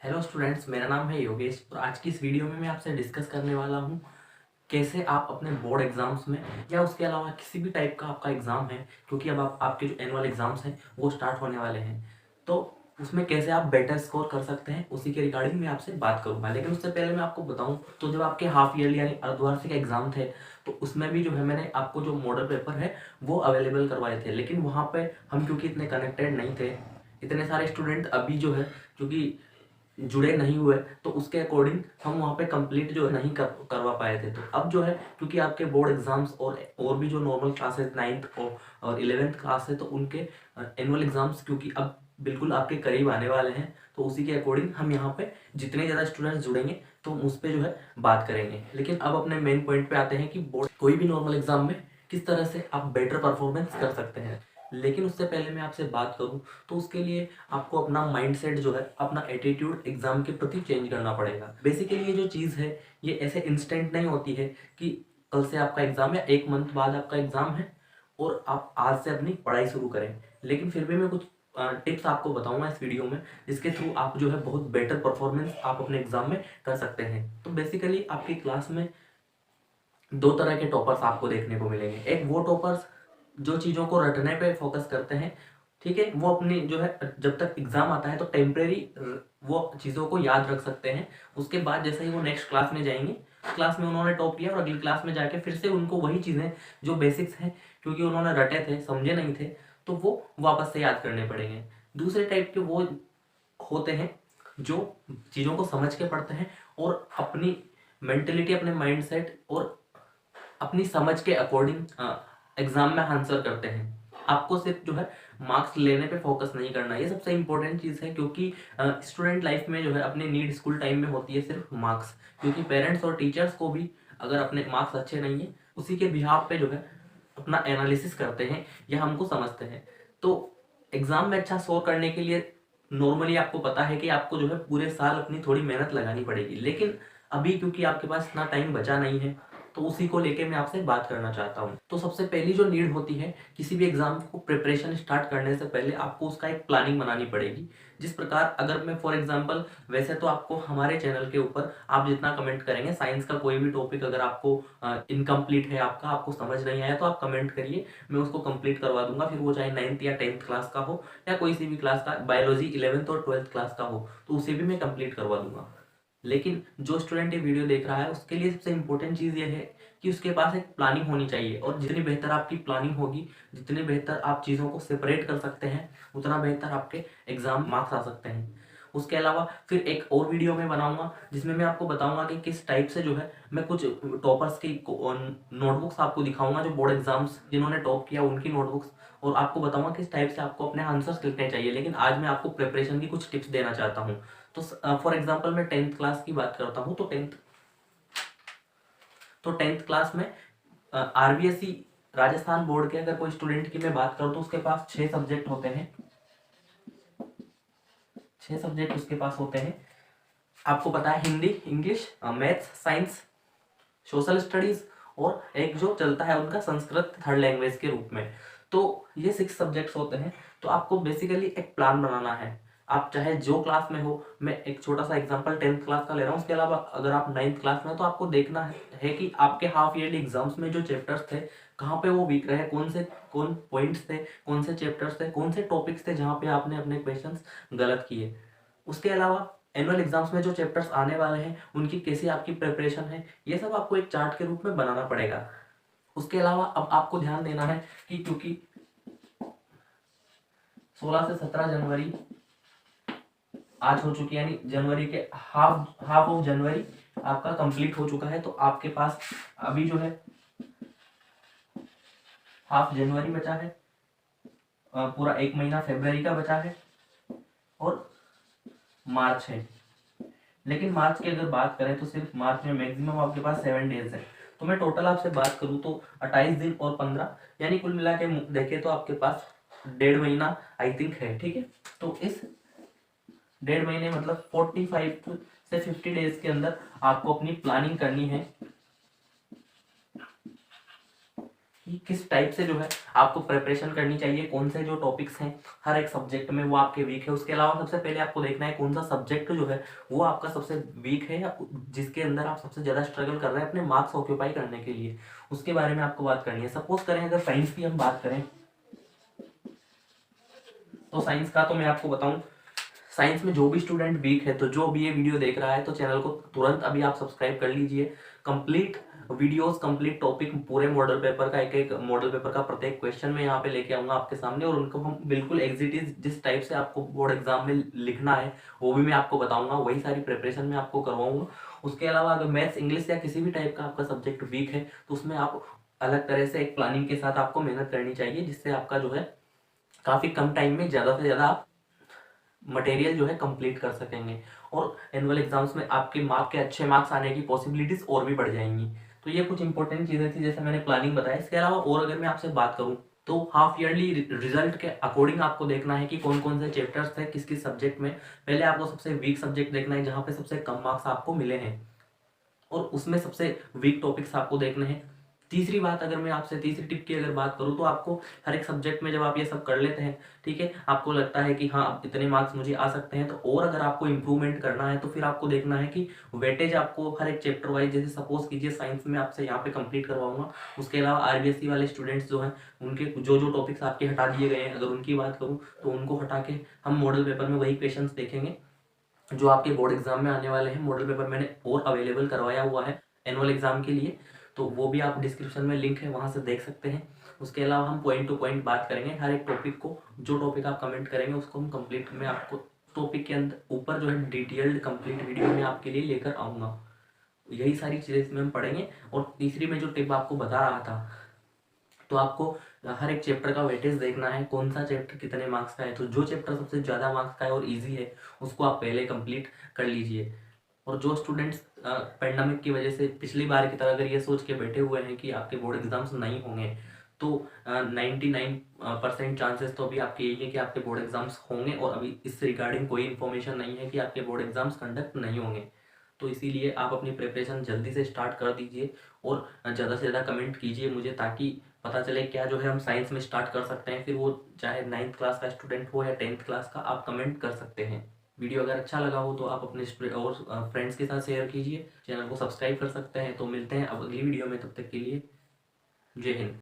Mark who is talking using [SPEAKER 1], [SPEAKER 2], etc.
[SPEAKER 1] Hello students, मेरा नाम है योगेश और आज की इस वीडियो में मैं आपसे डिस्कस करने वाला हूँ कैसे आप अपने बोर्ड एग्जाम्स में या उसके अलावा किसी भी टाइप का आपका एग्ज़ाम है, क्योंकि अब आपके जो एनुअल एग्ज़ाम्स हैं वो स्टार्ट होने वाले हैं, तो उसमें कैसे आप बेटर स्कोर कर सकते हैं उसी के रिगार्डिंग मैं आपसे बात करूँगा। लेकिन उससे पहले मैं आपको बताऊँ तो जब आपके हाफ ईयरली यानी अर्धवार्षिक एग्ज़ाम थे तो उसमें भी जो है मैंने आपको जो मॉडल पेपर है वो अवेलेबल करवाए थे, लेकिन वहाँ पर हम क्योंकि इतने कनेक्टेड नहीं थे, इतने सारे स्टूडेंट अभी जो है क्योंकि जुड़े नहीं हुए, तो उसके अकॉर्डिंग हम वहाँ पे कंप्लीट जो है नहीं करवा पाए थे। तो अब जो है क्योंकि आपके बोर्ड एग्जाम्स और भी जो नॉर्मल क्लासेस 9th और 11th क्लास है तो उनके एनुअल एग्जाम्स क्योंकि अब बिल्कुल आपके करीब आने वाले हैं, तो उसी के अकॉर्डिंग हम यहाँ पे जितने ज़्यादा स्टूडेंट्स जुड़ेंगे तो हम उस पर जो है बात करेंगे। लेकिन अब अपने मेन पॉइंट पे आते हैं कि बोर्ड कोई भी नॉर्मल एग्जाम में किस तरह से आप बेटर परफॉर्मेंस कर सकते हैं। लेकिन उससे पहले मैं आपसे बात करूं तो उसके लिए आपको अपना माइंडसेट जो है, अपना एटीट्यूड एग्जाम के प्रति चेंज करना पड़ेगा। बेसिकली ये जो चीज़ है ये ऐसे इंस्टेंट नहीं होती है कि कल से आपका एग्जाम या एक मंथ बाद आपका एग्जाम है और आप आज से अपनी पढ़ाई शुरू करें। लेकिन फिर भी मैं कुछ टिप्स आपको बताऊंगा इस वीडियो में जिसके थ्रू आप जो है बहुत बेटर परफॉर्मेंस आप अपने एग्जाम में कर सकते हैं। तो बेसिकली आपकी क्लास में दो तरह के टॉपर्स आपको देखने को मिलेंगे। एक वो टॉपर्स जो चीज़ों को रटने पे फोकस करते हैं, ठीक है, वो अपनी जो है जब तक एग्जाम आता है तो टेम्परेरी वो चीज़ों को याद रख सकते हैं। उसके बाद जैसे ही वो नेक्स्ट क्लास में जाएंगे, क्लास में उन्होंने टॉप किया और अगली क्लास में जाके फिर से उनको वही चीज़ें जो बेसिक्स हैं क्योंकि उन्होंने रटे थे, समझे नहीं थे, तो वो वापस से याद करने पड़ेंगे। दूसरे टाइप के वो होते हैं जो चीज़ों को समझ के पढ़ते हैं और अपनी मेंटेलिटी, अपने माइंडसेट और अपनी समझ के अकॉर्डिंग एग्जाम में आंसर करते हैं। आपको सिर्फ जो है मार्क्स लेने पे फोकस नहीं करना, ये सबसे इंपॉर्टेंट चीज़ है क्योंकि स्टूडेंट लाइफ में जो है अपनी नीड स्कूल टाइम में होती है सिर्फ मार्क्स, क्योंकि पेरेंट्स और टीचर्स को भी अगर अपने मार्क्स अच्छे नहीं है उसी के बिहाफ पे जो है अपना एनालिसिस करते हैं या हमको समझते हैं। तो एग्जाम में अच्छा स्कोर करने के लिए नॉर्मली आपको पता है कि आपको जो है पूरे साल अपनी थोड़ी मेहनत लगानी पड़ेगी, लेकिन अभी क्योंकि आपके पास इतना टाइम बचा नहीं है तो उसी को लेके मैं आपसे बात करना चाहता हूँ। तो सबसे पहली जो नीड होती है किसी भी एग्जाम को प्रिपरेशन स्टार्ट करने से पहले आपको उसका एक प्लानिंग बनानी पड़ेगी। जिस प्रकार अगर मैं फॉर एग्जांपल, वैसे तो आपको हमारे चैनल के ऊपर आप जितना कमेंट करेंगे, साइंस का कोई भी टॉपिक अगर आपको इनकम्प्लीट है, आपको समझ नहीं आया तो आप कमेंट करिए, मैं उसको कंप्लीट करवा दूंगा, फिर वो चाहे 9th या 10th क्लास का हो या कोई सी भी क्लास का, बायोलॉजी 11th और 12th क्लास का हो तो उसे भी मैं कंप्लीट करवा दूंगा। लेकिन जो स्टूडेंट ये वीडियो देख रहा है उसके लिए सबसे इंपॉर्टेंट चीज़ ये है कि उसके पास एक प्लानिंग होनी चाहिए, और जितनी बेहतर आपकी प्लानिंग होगी, जितने बेहतर आप चीज़ों को सेपरेट कर सकते हैं, उतना बेहतर आपके एग्जाम मार्क्स आ सकते हैं। उसके अलावा फिर एक और वीडियो मैं बनाऊंगा जिसमें मैं आपको बताऊंगा कि किस टाइप से जो है मैं कुछ टॉपर्स की नोटबुक्स आपको दिखाऊंगा, जो बोर्ड एग्जाम्स जिन्होंने टॉप किया उनकी नोटबुक्स, और आपको बताऊंगा किस टाइप से आपको अपने आंसर्स लिखने चाहिए। लेकिन आज मैं आपको प्रिपरेशन की कुछ टिप्स देना चाहता हूँ। तो फॉर एग्जाम्पल मैं 10th क्लास की बात करता हूँ, तो टेंथ क्लास में आरबीएसई राजस्थान बोर्ड के अगर कोई स्टूडेंट की मैं बात करूँ तो उसके पास 6 सब्जेक्ट होते हैं। 6 सब्जेक्ट उसके पास होते हैं, आपको पता है, Hindi, English, maths, science, social studies, और एक जो चलता है उनका संस्कृत थर्ड लैंग्वेज के रूप में। तो ये 6 सब्जेक्ट्स होते हैं। तो आपको बेसिकली एक प्लान बनाना है, आप चाहे जो क्लास में हो, मैं एक छोटा सा एग्जांपल 10th क्लास का ले रहा हूँ, उसके अलावा अगर आप 9th क्लास में हो तो आपको देखना है कि आपके हाफ ईयरली एग्जाम्स में जो चैप्टर्स थे कहाँ पे वो वीक रहे, कौन पॉइंट्स थे, कौन से चैप्टर्स थे, कौन से टॉपिक्स थे जहाँ पे आपने अपने क्वेश्चंस गलत किए। उसके अलावा एनुअल एग्जाम्स में जो चैप्टर्स आने वाले हैं उनकी कैसी आपकी प्रिपरेशन है, ये सब आपको एक चार्ट के रूप में बनाना पड़ेगा। उसके अलावा अब आपको ध्यान देना है कि क्योंकि 16 से 17 जनवरी आज हो चुकी है, यानी जनवरी के हाफ ऑफ जनवरी आपका कंप्लीट हो चुका है, तो आपके पास अभी जो है हाफ जनवरी बचा है, पूरा एक महीना फरवरी का बचा है और मार्च है। लेकिन मार्च की अगर बात करें तो सिर्फ मार्च में मैक्सिमम आपके पास 7 डेज है। तो मैं टोटल आपसे बात करूं तो 28 दिन और 15, यानी कुल मिला के देखे तो आपके पास 1.5 महीना आई थिंक है, ठीक है। तो इस 1.5 महीने मतलब 45 से 50 डेज के अंदर आपको अपनी प्लानिंग करनी है कि किस टाइप से जो है आपको प्रिपरेशन करनी चाहिए, कौन से जो टॉपिक्स हैं हर एक सब्जेक्ट में वो आपके वीक है। उसके अलावा सबसे पहले आपको देखना है कौन सा सब्जेक्ट जो है वो आपका सबसे वीक है या जिसके अंदर आप सबसे ज़्यादा स्ट्रगल कर रहे हैं अपने मार्क्स ऑक्यूपाई करने के लिए, उसके बारे में आपको बात करनी है। सपोज करें अगर साइंस की हम बात करें तो साइंस का तो मैं आपको बताऊं, साइंस में जो भी स्टूडेंट वीक है तो जो भी ये वीडियो देख रहा है तो चैनल को तुरंत अभी आप सब्सक्राइब कर लीजिए। कंप्लीट वीडियोस, कंप्लीट टॉपिक, पूरे मॉडल पेपर का एक एक मॉडल पेपर का प्रत्येक क्वेश्चन मैं यहाँ पे लेके आऊंगा आपके सामने और उनको हम बिल्कुल एग्जिट इज जिस टाइप से आपको बोर्ड एग्जाम में लिखना है वो भी मैं आपको बताऊंगा, वही सारी प्रिपरेशन मैं आपको करवाऊंगा। उसके अलावा अगर मैथ्स, इंग्लिश या किसी भी टाइप का आपका सब्जेक्ट वीक है तो उसमें आप अलग तरह से एक प्लानिंग के साथ आपको मेहनत करनी चाहिए, जिससे आपका जो है काफ़ी कम टाइम में ज़्यादा से ज़्यादा आप मटेरियल जो है कंप्लीट कर सकेंगे और एनुअल एग्जाम्स में आपके के अच्छे मार्क्स आने की पॉसिबिलिटीज और भी बढ़ जाएंगी। तो ये कुछ इंपॉर्टेंट चीज़ें थी जैसे मैंने प्लानिंग बताया। इसके अलावा और अगर मैं आपसे बात करूँ तो हाफ ईयरली रिजल्ट के अकॉर्डिंग आपको देखना है कि कौन कौन से चैप्टर्स थे किस किस सब्जेक्ट में। पहले आपको सबसे वीक सब्जेक्ट देखना है जहाँ पे सबसे कम मार्क्स आपको मिले हैं और उसमें सबसे वीक टॉपिक्स आपको देखने हैं। तीसरी बात, अगर मैं आपसे तीसरी टिप की अगर बात करूँ तो आपको हर एक सब्जेक्ट में जब आप ये सब कर लेते हैं, ठीक है, आपको लगता है कि हाँ अब इतने मार्क्स मुझे आ सकते हैं, तो और अगर आपको इंप्रूवमेंट करना है तो फिर आपको देखना है कि वेटेज आपको हर एक चैप्टर वाइज, जैसे सपोज कीजिए साइंस में आपसे यहाँ पे कंप्लीट करवाऊंगा, उसके अलावा आरबीएससी वाले स्टूडेंट्स जो हैं उनके जो जो टॉपिक्स आपके हटा दिए गए हैं अगर उनकी बात करूँ तो उनको हटा के हम मॉडल पेपर में वही क्वेश्चन देखेंगे जो आपके बोर्ड एग्जाम में आने वाले हैं। मॉडल पेपर मैंने और अवेलेबल करवाया हुआ है एनुअल एग्जाम के लिए, तो वो भी आप डिस्क्रिप्शन में लिंक है वहाँ से देख सकते हैं। उसके अलावा हम पॉइंट टू पॉइंट बात करेंगे हर एक टॉपिक को, जो टॉपिक आप कमेंट करेंगे उसको हम कंप्लीट में आपको टॉपिक के अंदर ऊपर जो है डिटेल्ड कंप्लीट वीडियो में आपके लिए लेकर आऊँगा। यही सारी चीज़ें इसमें हम पढ़ेंगे। और तीसरी मैं जो टिप आपको बता रहा था, तो आपको हर एक चैप्टर का वेटेज देखना है, कौन सा चैप्टर कितने मार्क्स का है, तो जो चैप्टर सबसे ज़्यादा मार्क्स का है और इजी है उसको आप पहले कंप्लीट कर लीजिए। और जो स्टूडेंट्स पेंडेमिक की वजह से पिछली बार की तरह अगर ये सोच के बैठे हुए हैं कि आपके बोर्ड एग्जाम्स नहीं होंगे, तो 99% चांसेस तो अभी आपके यही है कि आपके बोर्ड एग्जाम्स होंगे और अभी इससे रिगार्डिंग कोई इन्फॉर्मेशन नहीं है कि आपके बोर्ड एग्जाम्स कंडक्ट नहीं होंगे। तो इसीलिए आप अपनी प्रिपरेशन जल्दी से स्टार्ट कर दीजिए और ज़्यादा से ज़्यादा कमेंट कीजिए मुझे, ताकि पता चले क्या जो है हम साइंस में स्टार्ट कर सकते हैं। फिर वो चाहे 9th क्लास का स्टूडेंट हो या 10th क्लास का, आप कमेंट कर सकते हैं। वीडियो अगर अच्छा लगा हो तो आप अपने और फ्रेंड्स के साथ शेयर कीजिए, चैनल को सब्सक्राइब कर सकते हैं। तो मिलते हैं अब अगली वीडियो में, तब तक के लिए जय हिंद।